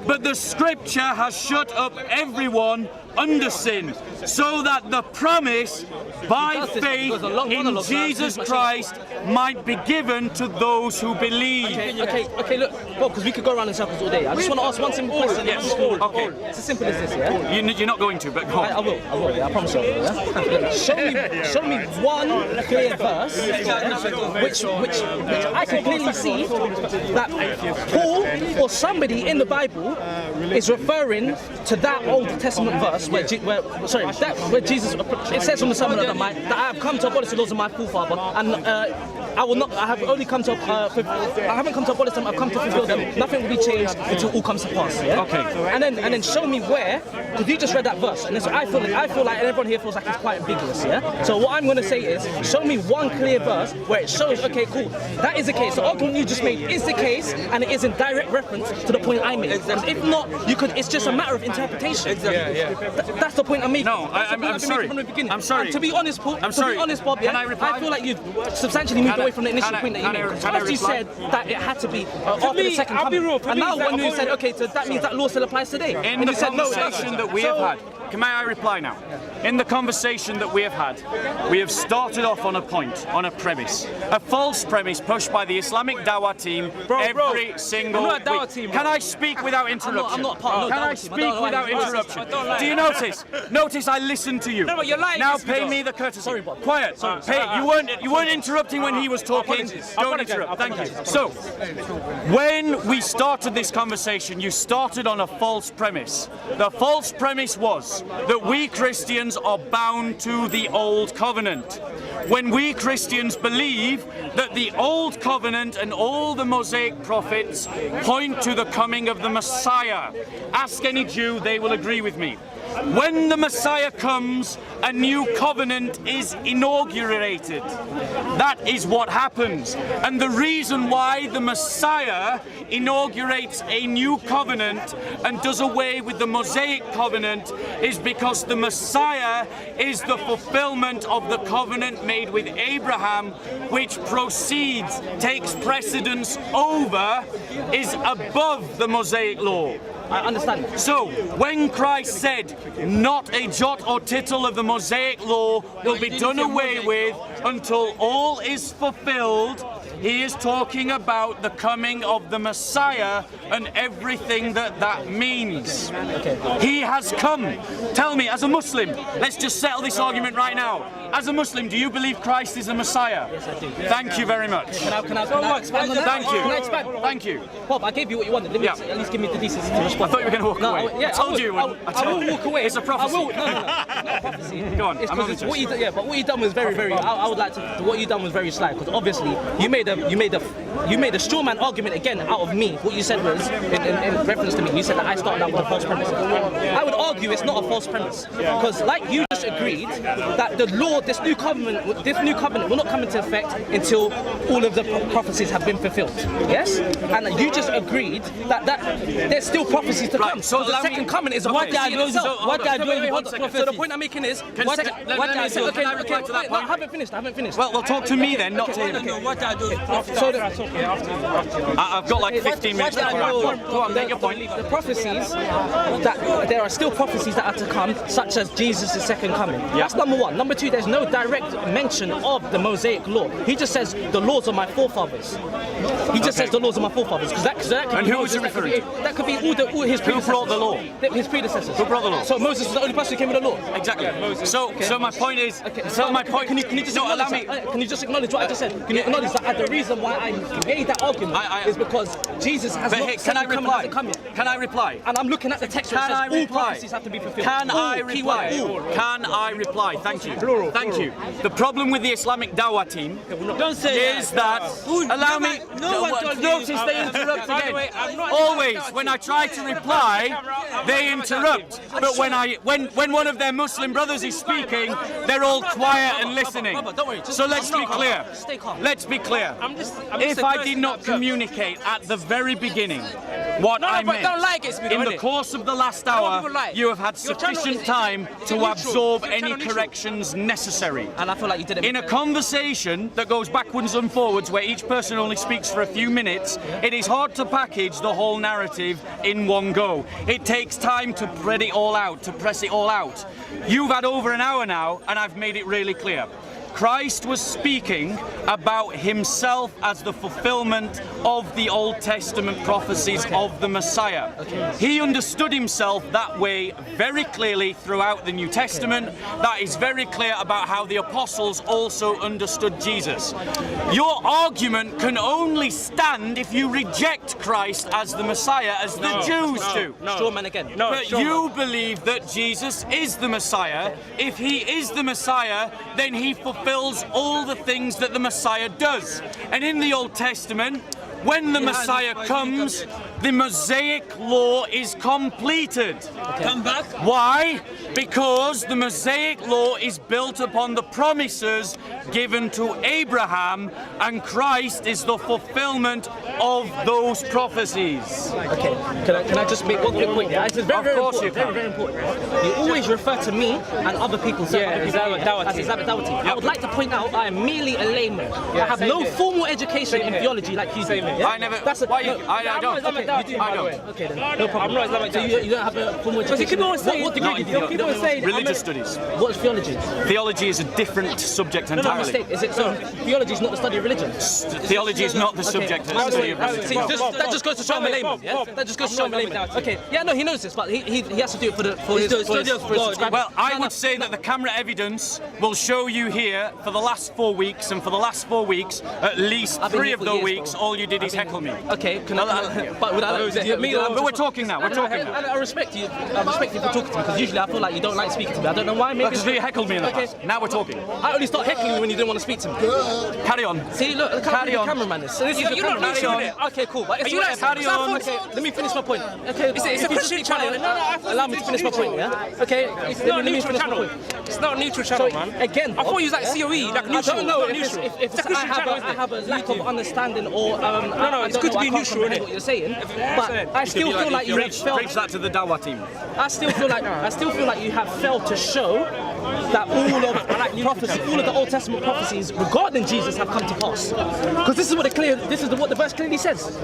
But the scripture has shut up everyone under sin, so that the promise by faith in Jesus Christ might be given to those who believe. Okay, look, Bob, because we could go around in circles all day. I just want to ask one simple question. Yes. Okay. It's as simple as this, yeah? You're not going to, but go on. I will, I promise you. Yeah? Show me one clear verse, which I can clearly see that Paul or somebody in the Bible is referring to that Old Testament verse where Jesus, it says on the Sermon on the Mount that I have come to abolish the laws of my forefather, and I have only come to, I haven't come to abolish them, I've come to fulfill them. Nothing will be changed until all comes to pass. Yeah? Okay. And then show me where, because you just read that verse, and I feel like everyone here feels like it's quite ambiguous. Yeah. So what I'm going to say is, show me one clear verse where it shows, okay, cool, that is the case. The argument you just made is the case, and it is in direct reference to the point I made. Exactly. If not, it's just a matter of interpretation. Exactly. That's the point I'm making. No, I'm sorry. From the beginning. I'm sorry. And to be honest, Paul, Bob, yeah, Can I reply? I feel like you've substantially moved away from the initial point that you made. First you said that it had to be after the second coming. And now when you said, okay, so that means that law still applies today. In the conversation that we have had, may I reply now? In the conversation that we have had, we have started off on a point, on a premise. A false premise pushed by the Islamic Dawah team every single week. Can I speak without interruption? I'm not part of Can I speak without interruption? Do you notice? Notice I listened to you. No, but you're lying. Now pay me the courtesy. Sorry, Bob. Quiet. You weren't interrupting when he was talking. Don't interrupt. Thank you. So, when we started this conversation, you started on a false premise. The false premise was that we Christians are bound to the Old Covenant. When we Christians believe that the Old Covenant and all the Mosaic prophets point to the coming of the Messiah. Ask any Jew, they will agree with me. When the Messiah comes, a new covenant is inaugurated. That is what happens. And the reason why the Messiah inaugurates a new covenant and does away with the Mosaic covenant is because the Messiah is the fulfillment of the covenant made with Abraham, which proceeds, takes precedence over, is above the Mosaic law. I understand. So, when Christ said, not a jot or tittle of the Mosaic law will be done away with until all is fulfilled, he is talking about the coming of the Messiah and everything that that means. He has come. Tell me, as a Muslim, let's just settle this argument right now. As a Muslim, do you believe Christ is the Messiah? Yes, I do. Thank you very much. Can I expand on that? Thank you. Can I expand? Thank you. Bob, I gave you what you wanted. Let me at least give me the decency to respond. I thought you were going to walk away. I told you. I will walk away. It's a prophecy. I will. No. It's not a prophecy. Go on. It's I'm because what you done was very. I would like to. What you done was very slight. Because obviously you made a straw man argument again out of me. What you said was in reference to me. You said that I started out with a false premise. I would argue it's not a false premise because, like you just agreed, that the law, this new covenant will not come into effect until all of the prophecies have been fulfilled. Yes, and you just agreed that there's still prophecies to come. So the second coming is a prophecy in itself. So the point I'm making is, Can I reply to that point? I haven't finished. Well, talk to me then, not to him. So I've got like 15 minutes. Go on, make your point. The prophecies, that there are still prophecies that are to come, such as Jesus' second coming. That's number one. Number two, there's no direct mention of the Mosaic law. He just says the laws of my forefathers. He just says the laws of my forefathers. Because that could And be who was he referring to? That could be all his predecessors. Who brought the law? His predecessors. Who brought the law? So Moses was the only person who came with the law. Exactly. So my point is. So my point. Can you just acknowledge that? Can you just acknowledge what I just said? Can you acknowledge that the reason why I made that argument is because Jesus has not can I reply? come yet. Can I reply? And I'm looking at the text where it says all prophecies have to be fulfilled. Can I reply? Can I reply? Thank you. Thank you. The problem with the Islamic Dawah team is that allow me. Notice they interrupt again. Always, when I try to reply, they interrupt. But when one of their Muslim brothers is speaking, they're all quiet and listening. So let's be clear. Let's be clear. If I did not communicate at the very beginning what I meant, in the course of the last hour, you have had sufficient time to absorb any corrections necessary. And I feel like you did it. In a conversation that goes backwards and forwards, where each person only speaks for a few minutes, it is hard to package the whole narrative in one go. It takes time to spread it all out, to press it all out. You've had over an hour now, and I've made it really clear. Christ was speaking about himself as the fulfillment of the Old Testament prophecies of the Messiah. He understood himself that way very clearly throughout the New Testament. That is very clear about how the apostles also understood Jesus. Your argument can only stand if you reject Christ as the Messiah, as the Jews do. Straw man again. But you believe that Jesus is the Messiah. If he is the Messiah, then he fulfills all the things that the Messiah does. And in the Old Testament, when the Messiah comes, the Mosaic law is completed. Come back. Why? Because the Mosaic law is built upon the promises given to Abraham, and Christ is the fulfillment of those prophecies. Okay, can I just make one quick point? Yeah, it's very important. You always refer to me and other people as Islamic Dawah team. I would like to point out I am merely a layman. I have no formal education in theology like you do. Yeah? I never. I don't. Okay, then. No problem. I'm not Islamic. So you don't have a formal education. What degree did you do? Religious studies. What is theology? Theology is a different subject entirely. Mistake. Is it so? Theology is not the study of religion. Theology is not the subject of the study of religion. See, that just goes to show I'm a layman. Yeah? That just goes to show I'm a layman. Okay. Yeah, no, he knows this, but he has to do it for his subscribers. Well, I would say that the camera evidence will show you here for the last 4 weeks, and for the last 4 weeks, at least 3 of the weeks, all you did is heckle me. Okay, but But we're talking now. We're talking now. And I respect you. I respect you for talking to me because usually I feel like you don't like speaking to me. I don't know why. Maybe Because you heckled me in the past. Now we're talking. I only start heckling you when you didn't want to speak to me. Carry on. See, look, Carry on. cameraman is. So this is your You're not cameraman. neutral, innit? Okay, cool. But it's you like carry on? Okay, let me finish my point. Okay, It's a if you Christian just keep quiet, channel. allow me to finish my point. Yeah. Okay. It's not a neutral channel. It's not a neutral channel, man. Again, I thought you was like COE, like I neutral. don't know Not if neutral. it's a Christian I channel, isn't have a lack of understanding or no, it's good to be neutral, innit? What you're saying, but I still feel like you have failed. Preach that to the Dawa team. I still feel like you have failed to show that all of prophecy, all of the Old Testament prophecies regarding Jesus have come to pass. Because this is what what the verse clearly says.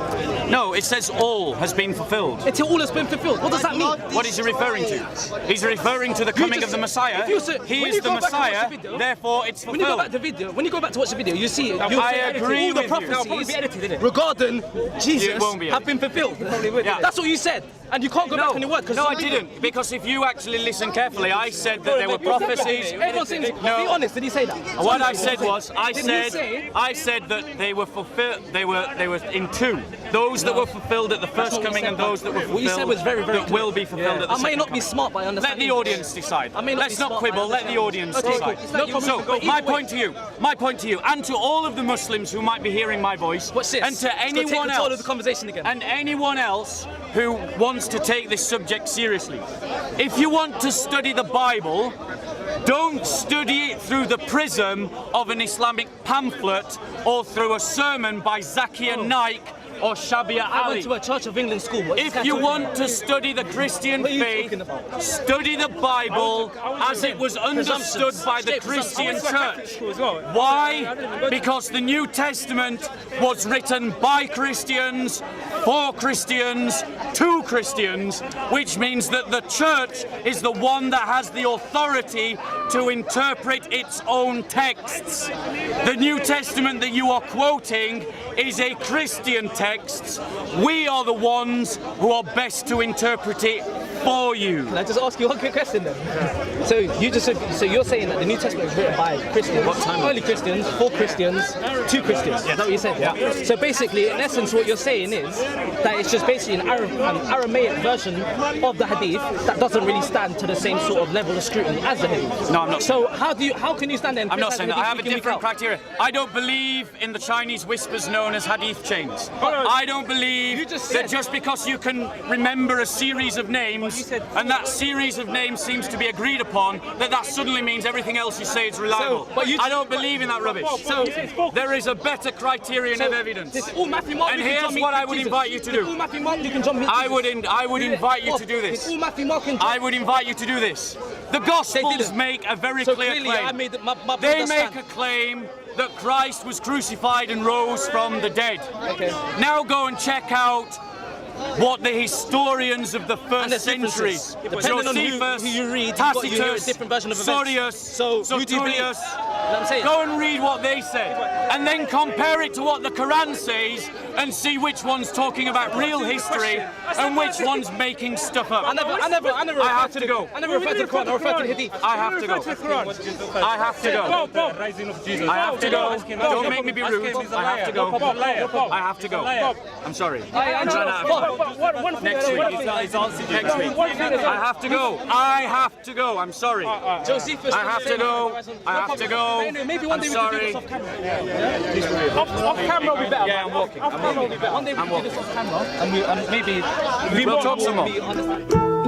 No, it says all has been fulfilled. Until all has been fulfilled. What does that mean? What is he referring to? He's referring to the coming of the Messiah. He is the Messiah, therefore it's fulfilled. When you go back to video, when you go back to watch the video, you see I agree all the with you. prophecies regarding Jesus won't be have been fulfilled. Yeah. That's what you said, and you can't go back on your word. No, I didn't. Because if you actually listen carefully, I said that there were prophecies. Everyone seems. Be honest. Did he say that? What I said was, I said that they were fulfilled. They were in two. Those that were fulfilled at the first coming and those that were fulfilled. What you said was very, very that will be fulfilled at the I may second not be coming. smart, but I understand. Let the audience decide. Let's not quibble. Let the audience decide. So, my point to you, and to all of the Muslims who might be hearing my voice, and to anyone else, of the conversation again. and anyone else who wants to take this subject seriously, if you want to study the Bible, don't study it through the prism of an Islamic pamphlet or through a sermon by Zakir Naik or Shabia I Ali. went to a Church of England school. If you want to study the Christian faith, study the Bible as it was understood by the Christian church. Why? Because the New Testament was written by Christians, for Christians, to Christians, which means that the church is the one that has the authority to interpret its own texts. The New Testament that you are quoting is a Christian text. We are the ones who are best to interpret it for you. Can I just ask you one quick question then? So you're saying that the New Testament was written by Christians, early Christians, for Christians, to Christians. Is that what you said? Yeah. So basically, in essence, what you're saying is that it's just basically an Aramaic version of the Hadith that doesn't really stand to the same sort of level of scrutiny as the Hadith. No, I'm not. So how can you stand there? And I'm not saying that. I have a criticize the Hadith different criteria. I don't believe in the Chinese whispers known as Hadith chains. I don't believe that just because you can remember a series of names and that series of names seems to be agreed upon, that suddenly means everything else you say is reliable. I don't believe in that rubbish. So there is a better criterion of evidence. And here's what I would invite you to do. I would invite you to do this. I would invite you to do this. The Gospels make a very clear claim. They make a claim that Christ was crucified and rose from the dead. Now go and check out what the historians of the first century, Josephus, who you read, Tacitus, a different version of Sorius, Suetonius, I'm go and read what they said, and then compare it to what the Quran says, and see which one's talking about real history and which one's making stuff up. I never have to go. I never referred to the Quran. I referred to the Hadith. I have to go. I have to go. I have to go. Don't make me be rude. I have to go. I have to go. I'm sorry. Next week. Next week. I have to go. I have to go. I'm sorry. Josephus. I have to go. I have to go. Maybe one day we can do this off camera. Off camera will be better. Yeah, I'm walking. One day we can do this off camera, and maybe we'll talk some more.